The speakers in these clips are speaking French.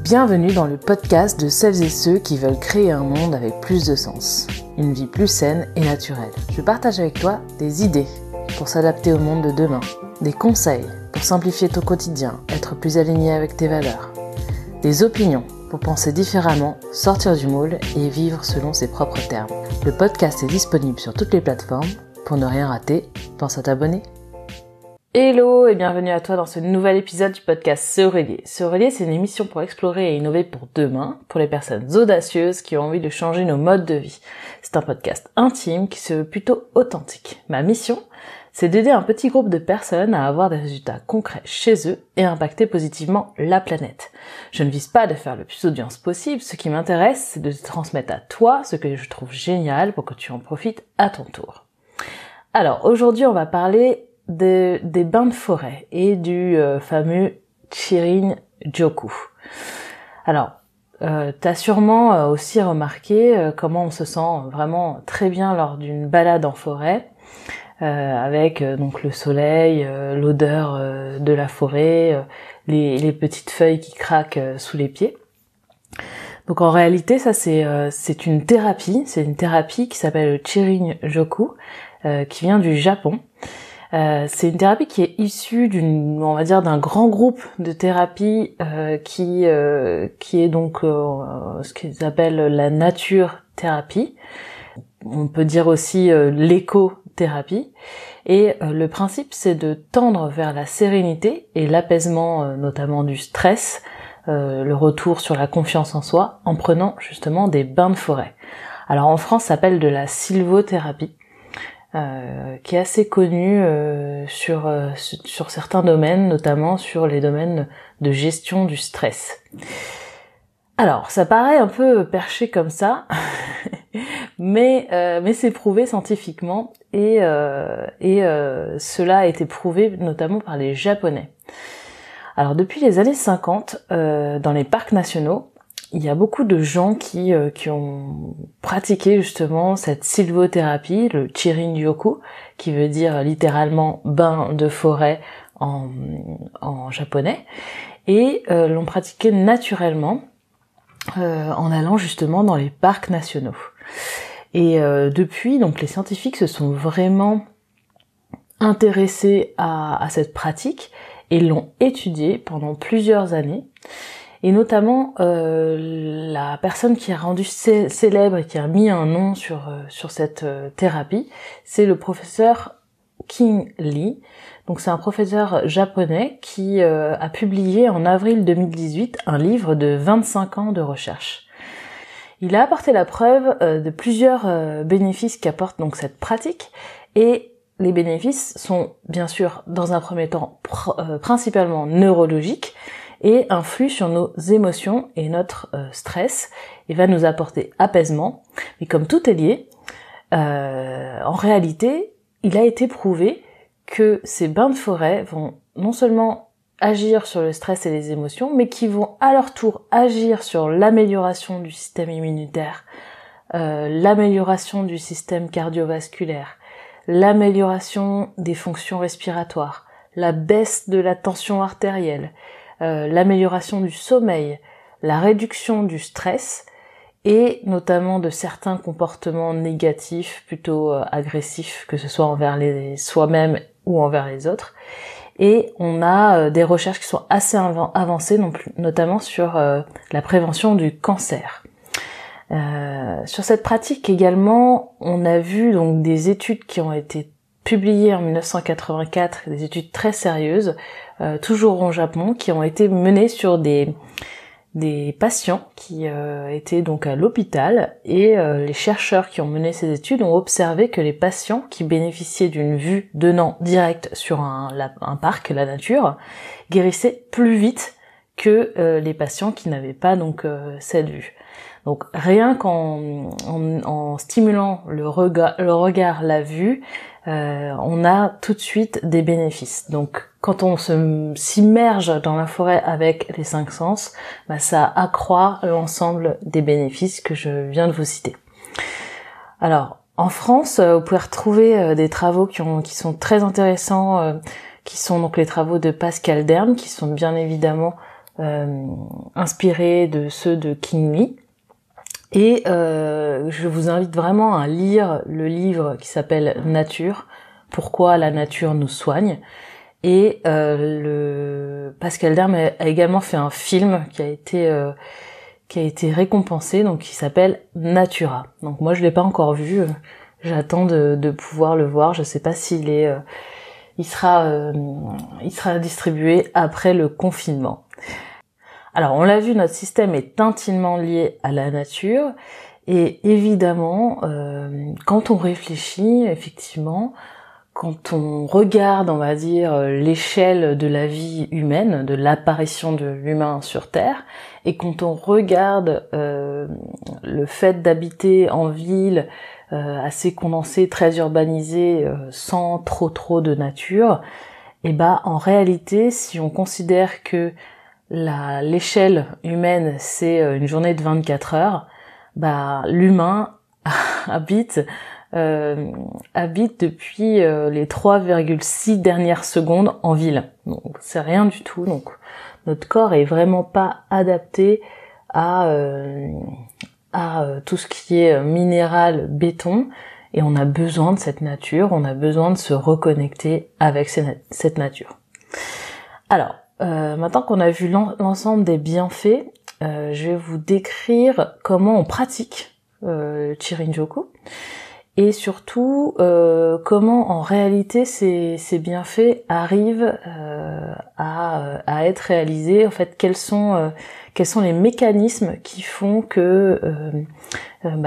Bienvenue dans le podcast de celles et ceux qui veulent créer un monde avec plus de sens, une vie plus saine et naturelle. Je partage avec toi des idées pour s'adapter au monde de demain, des conseils pour simplifier ton quotidien, être plus aligné avec tes valeurs, des opinions pour penser différemment, sortir du moule et vivre selon ses propres termes. Le podcast est disponible sur toutes les plateformes. Pour ne rien rater, pense à t'abonner. Hello et bienvenue à toi dans ce nouvel épisode du podcast Se Relier. Se Relier, c'est une émission pour explorer et innover pour demain, pour les personnes audacieuses qui ont envie de changer nos modes de vie. C'est un podcast intime qui se veut plutôt authentique. Ma mission, c'est d'aider un petit groupe de personnes à avoir des résultats concrets chez eux et impacter positivement la planète. Je ne vise pas de faire le plus d'audience possible, ce qui m'intéresse, c'est de te transmettre à toi ce que je trouve génial pour que tu en profites à ton tour. Alors, aujourd'hui, on va parler des bains de forêt et du fameux Shinrin-yoku. Alors, t'as sûrement aussi remarqué comment on se sent vraiment très bien lors d'une balade en forêt, avec donc le soleil, l'odeur de la forêt, les petites feuilles qui craquent sous les pieds. Donc en réalité, ça c'est une thérapie qui s'appelle le Shinrin-yoku, qui vient du Japon. C'est une thérapie qui est issue d'un grand groupe de thérapies qui est donc ce qu'ils appellent la nature thérapie. On peut dire aussi l'éco-thérapie. Et le principe, c'est de tendre vers la sérénité et l'apaisement notamment du stress, le retour sur la confiance en soi, en prenant justement des bains de forêt. Alors en France, ça s'appelle de la sylvothérapie. Qui est assez connu sur certains domaines, notamment sur les domaines de gestion du stress. Alors, ça paraît un peu perché comme ça, mais c'est prouvé scientifiquement et cela a été prouvé notamment par les Japonais. Alors, depuis les années 50, dans les parcs nationaux, il y a beaucoup de gens qui ont pratiqué justement cette sylvothérapie, le Shinrin-yoku, qui veut dire littéralement bain de forêt en japonais, et l'ont pratiqué naturellement en allant justement dans les parcs nationaux. Et depuis, donc les scientifiques se sont vraiment intéressés à cette pratique et l'ont étudiée pendant plusieurs années. Et notamment la personne qui a rendu célèbre et qui a mis un nom sur cette thérapie, c'est le professeur King Lee. Donc c'est un professeur japonais qui a publié en avril 2018 un livre de 25 ans de recherche. Il a apporté la preuve de plusieurs bénéfices qu'apporte donc cette pratique, et les bénéfices sont bien sûr dans un premier temps principalement neurologiques, et influe sur nos émotions et notre stress, et va nous apporter apaisement. Mais comme tout est lié, en réalité, il a été prouvé que ces bains de forêt vont non seulement agir sur le stress et les émotions, mais qui vont à leur tour agir sur l'amélioration du système immunitaire, l'amélioration du système cardiovasculaire, l'amélioration des fonctions respiratoires, la baisse de la tension artérielle, l'amélioration du sommeil, la réduction du stress et notamment de certains comportements négatifs, plutôt agressifs, que ce soit envers soi-même ou envers les autres. Et on a des recherches qui sont assez avancées, notamment sur la prévention du cancer. Sur cette pratique également, on a vu donc des études qui ont été publiées en 1984, des études très sérieuses, toujours au Japon, qui ont été menées sur des patients qui étaient donc à l'hôpital, et les chercheurs qui ont mené ces études ont observé que les patients qui bénéficiaient d'une vue donnant direct sur un parc, la nature, guérissaient plus vite que les patients qui n'avaient pas donc cette vue. Donc rien qu'en stimulant le regard, la vue, on a tout de suite des bénéfices. Donc quand on s'immerge dans la forêt avec les 5 sens, ça accroît l'ensemble des bénéfices que je viens de vous citer. Alors en France, vous pouvez retrouver des travaux qui sont très intéressants, qui sont donc les travaux de Pascal Dern, qui sont bien évidemment inspirés de ceux de King Lee. Et je vous invite vraiment à lire le livre qui s'appelle Nature, pourquoi la nature nous soigne. Et Pascal Derme a également fait un film qui a été récompensé, donc qui s'appelle Natura. Donc moi je l'ai pas encore vu, j'attends de pouvoir le voir. Je sais pas s'il est, il sera distribué après le confinement. Alors on l'a vu, notre système est intimement lié à la nature et évidemment quand on réfléchit, effectivement, quand on regarde, on va dire, l'échelle de la vie humaine, de l'apparition de l'humain sur Terre, et quand on regarde le fait d'habiter en ville assez condensée, très urbanisée, sans trop de nature, et ben en réalité, si on considère que l'échelle humaine c'est une journée de 24 heures, bah l'humain habite depuis les 3,6 dernières secondes en ville. Donc c'est rien du tout. Donc notre corps est vraiment pas adapté à tout ce qui est minéral, béton, et on a besoin de cette nature, on a besoin de se reconnecter avec cette nature. Alors, maintenant qu'on a vu l'ensemble des bienfaits, je vais vous décrire comment on pratique le Chirin-Joku. Et surtout, comment en réalité ces bienfaits arrivent à être réalisés. En fait, quels sont les mécanismes qui font que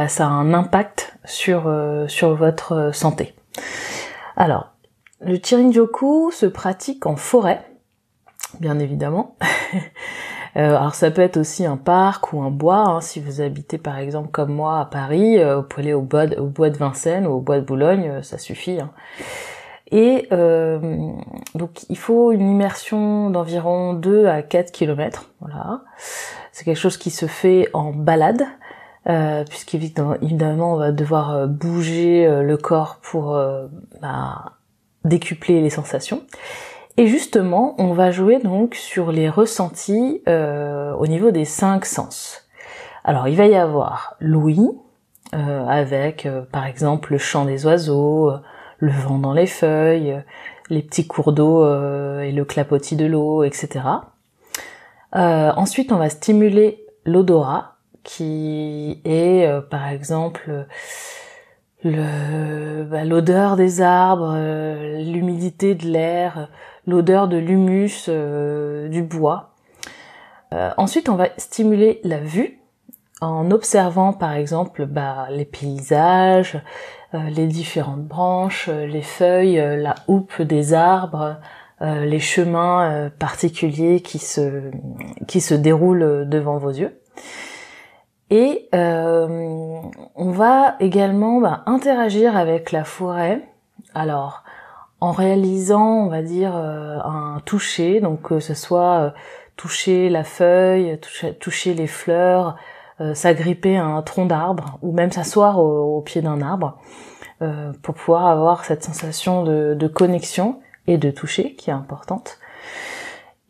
ça a un impact sur votre santé. Alors, le Chirin-Joku se pratique en forêt, bien évidemment. Alors ça peut être aussi un parc ou un bois, hein. Si vous habitez par exemple comme moi à Paris, vous pouvez aller au bois de Vincennes ou au bois de Boulogne, ça suffit, hein. Et donc il faut une immersion d'environ 2 à 4 km, voilà. C'est quelque chose qui se fait en balade, puisqu'évidemment on va devoir bouger le corps pour décupler les sensations. Et justement, on va jouer donc sur les ressentis au niveau des 5 sens. Alors, il va y avoir l'ouïe, avec par exemple le chant des oiseaux, le vent dans les feuilles, les petits cours d'eau et le clapotis de l'eau, etc. Ensuite, on va stimuler l'odorat, qui est par exemple l'odeur des arbres, l'humidité de l'air, l'odeur de l'humus du bois. Ensuite, on va stimuler la vue en observant par exemple les paysages, les différentes branches, les feuilles, la houppe des arbres, les chemins particuliers qui se déroulent devant vos yeux. Et on va également interagir avec la forêt. Alors, en réalisant, on va dire, un toucher, donc que ce soit toucher la feuille, toucher les fleurs, s'agripper à un tronc d'arbre, ou même s'asseoir au pied d'un arbre, pour pouvoir avoir cette sensation de connexion et de toucher qui est importante.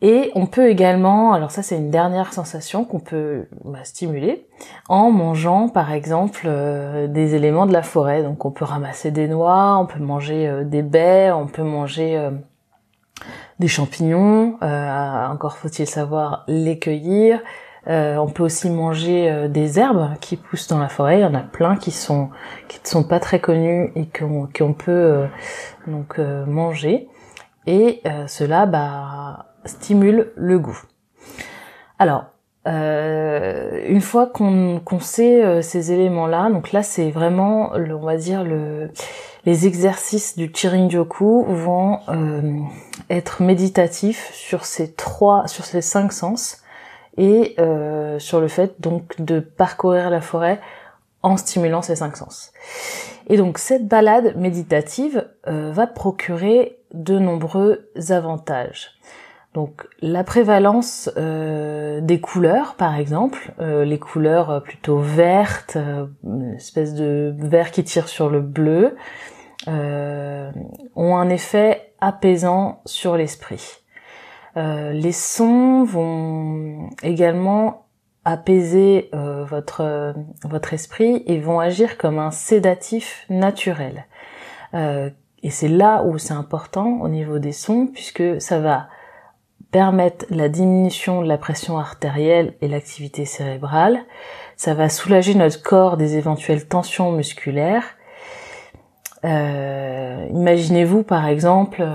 Et on peut également, alors ça c'est une dernière sensation qu'on peut stimuler, en mangeant par exemple des éléments de la forêt. Donc on peut ramasser des noix, on peut manger des baies, on peut manger des champignons, encore faut-il savoir les cueillir. On peut aussi manger des herbes qui poussent dans la forêt. Il y en a plein qui ne sont pas très connues et qu'on peut manger. Et cela stimule le goût. Alors, une fois qu'on sait ces éléments-là, donc là c'est vraiment, on va dire, les exercices du Chirin-Joku vont être méditatifs sur ces 5 sens et sur le fait donc de parcourir la forêt en stimulant ces 5 sens. Et donc cette balade méditative va procurer de nombreux avantages. Donc la prévalence des couleurs, par exemple, les couleurs plutôt vertes, une espèce de vert qui tire sur le bleu, ont un effet apaisant sur l'esprit. Les sons vont également apaiser votre esprit et vont agir comme un sédatif naturel. Et c'est là où c'est important au niveau des sons, puisque ça va permettre la diminution de la pression artérielle et l'activité cérébrale. Ça va soulager notre corps des éventuelles tensions musculaires. Imaginez-vous par exemple,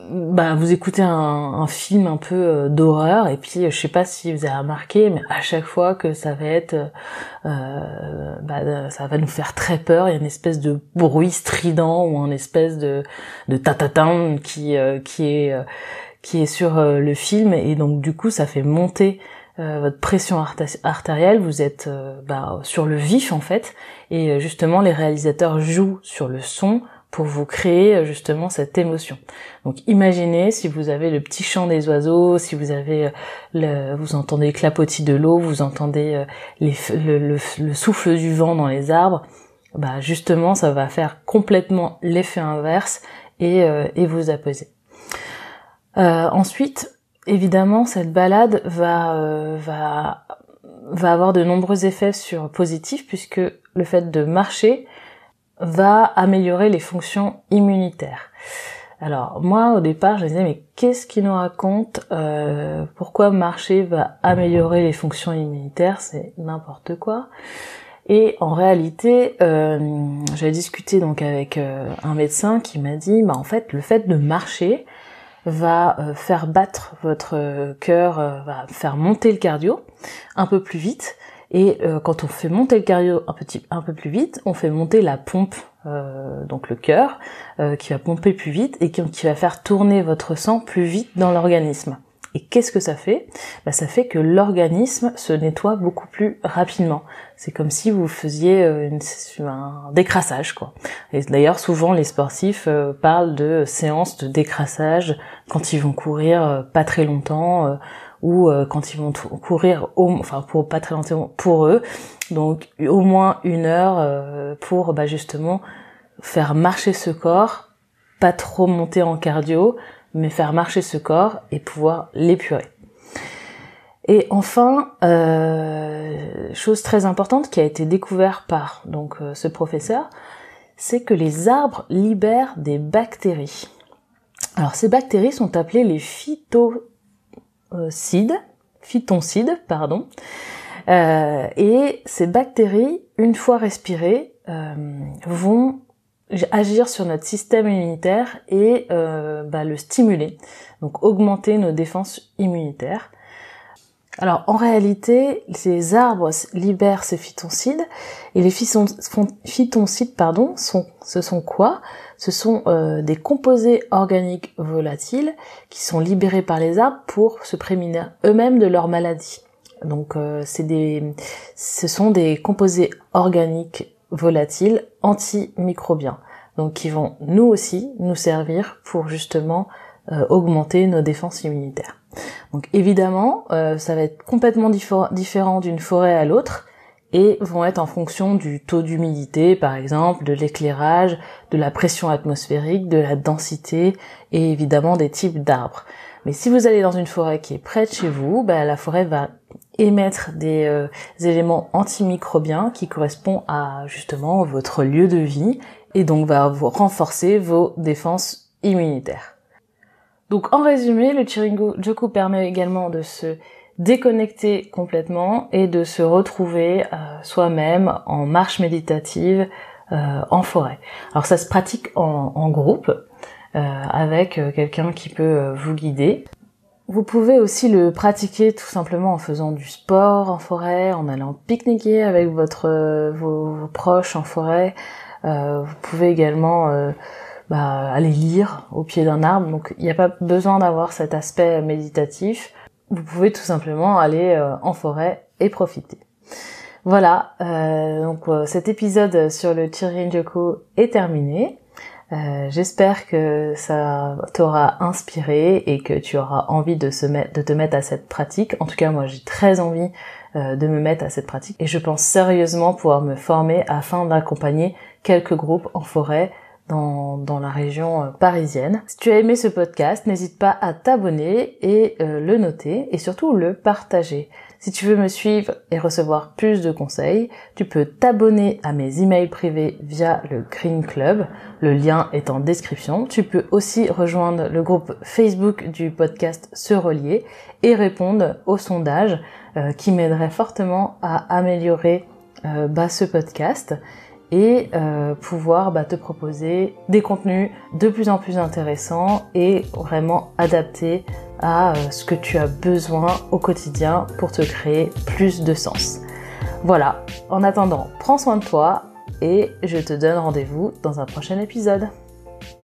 vous écoutez un film un peu d'horreur, et puis je sais pas si vous avez remarqué, mais à chaque fois que ça va être, ça va nous faire très peur, il y a une espèce de bruit strident ou une espèce de tatatin qui est sur le film, et donc du coup ça fait monter votre pression artérielle, vous êtes sur le vif en fait, et justement les réalisateurs jouent sur le son pour vous créer justement cette émotion. Donc imaginez si vous avez le petit chant des oiseaux, si vous avez vous entendez le clapotis de l'eau, vous entendez le souffle du vent dans les arbres, justement ça va faire complètement l'effet inverse et vous apaiser. Ensuite, évidemment, cette balade va avoir de nombreux effets positifs, puisque le fait de marcher va améliorer les fonctions immunitaires. Alors moi au départ je me disais mais qu'est-ce qu'il nous raconte, pourquoi marcher va améliorer les fonctions immunitaires, c'est n'importe quoi. Et en réalité j'avais discuté donc avec un médecin qui m'a dit en fait le fait de marcher va faire battre votre cœur, va faire monter le cardio un peu plus vite. Et quand on fait monter le cardio un peu plus vite, on fait monter la pompe, donc le cœur, qui va pomper plus vite et qui va faire tourner votre sang plus vite dans l'organisme. Et qu'est-ce que ça fait ? Ça fait que l'organisme se nettoie beaucoup plus rapidement. C'est comme si vous faisiez un décrassage, quoi. Et d'ailleurs, souvent, les sportifs parlent de séances de décrassage quand ils vont courir pas très longtemps, ou quand ils vont courir pour pas très longtemps pour eux, donc au moins 1 heure pour justement faire marcher ce corps, pas trop monter en cardio, mais faire marcher ce corps et pouvoir l'épurer. Et enfin, chose très importante qui a été découverte par ce professeur, c'est que les arbres libèrent des bactéries. Alors ces bactéries sont appelées les phytoncides, et ces bactéries, une fois respirées, vont agir sur notre système immunitaire et le stimuler, donc augmenter nos défenses immunitaires. Alors en réalité, ces arbres libèrent ces phytoncides, et les phytoncides, ce sont quoi ? Ce sont des composés organiques volatiles qui sont libérés par les arbres pour se prémunir eux-mêmes de leur maladie. Donc ce sont des composés organiques volatiles antimicrobiens, donc qui vont nous aussi nous servir pour justement augmenter nos défenses immunitaires. Donc évidemment, ça va être complètement différent d'une forêt à l'autre, et vont être en fonction du taux d'humidité, par exemple, de l'éclairage, de la pression atmosphérique, de la densité, et évidemment des types d'arbres. Mais si vous allez dans une forêt qui est près de chez vous, la forêt va émettre des éléments antimicrobiens qui correspondent à justement votre lieu de vie, et donc va vous renforcer vos défenses immunitaires. Donc en résumé, le Chiringo-joku permet également de se déconnecter complètement et de se retrouver soi-même en marche méditative en forêt. Alors ça se pratique en groupe avec quelqu'un qui peut vous guider. Vous pouvez aussi le pratiquer tout simplement en faisant du sport en forêt, en allant pique-niquer avec vos proches en forêt. Vous pouvez également aller lire au pied d'un arbre, donc il n'y a pas besoin d'avoir cet aspect méditatif. Vous pouvez tout simplement aller en forêt et profiter. Voilà, cet épisode sur le Chiringo-joku est terminé. J'espère que ça t'aura inspiré et que tu auras envie de te mettre à cette pratique. En tout cas, moi j'ai très envie de me mettre à cette pratique, et je pense sérieusement pouvoir me former afin d'accompagner quelques groupes en forêt dans la région parisienne. Si tu as aimé ce podcast, n'hésite pas à t'abonner et le noter et surtout le partager. Si tu veux me suivre et recevoir plus de conseils, tu peux t'abonner à mes emails privés via le Green Club. Le lien est en description. Tu peux aussi rejoindre le groupe Facebook du podcast Se Relier et répondre au sondage qui m'aiderait fortement à améliorer ce podcast et pouvoir te proposer des contenus de plus en plus intéressants et vraiment adaptés à ce que tu as besoin au quotidien pour te créer plus de sens. Voilà, en attendant, prends soin de toi et je te donne rendez-vous dans un prochain épisode.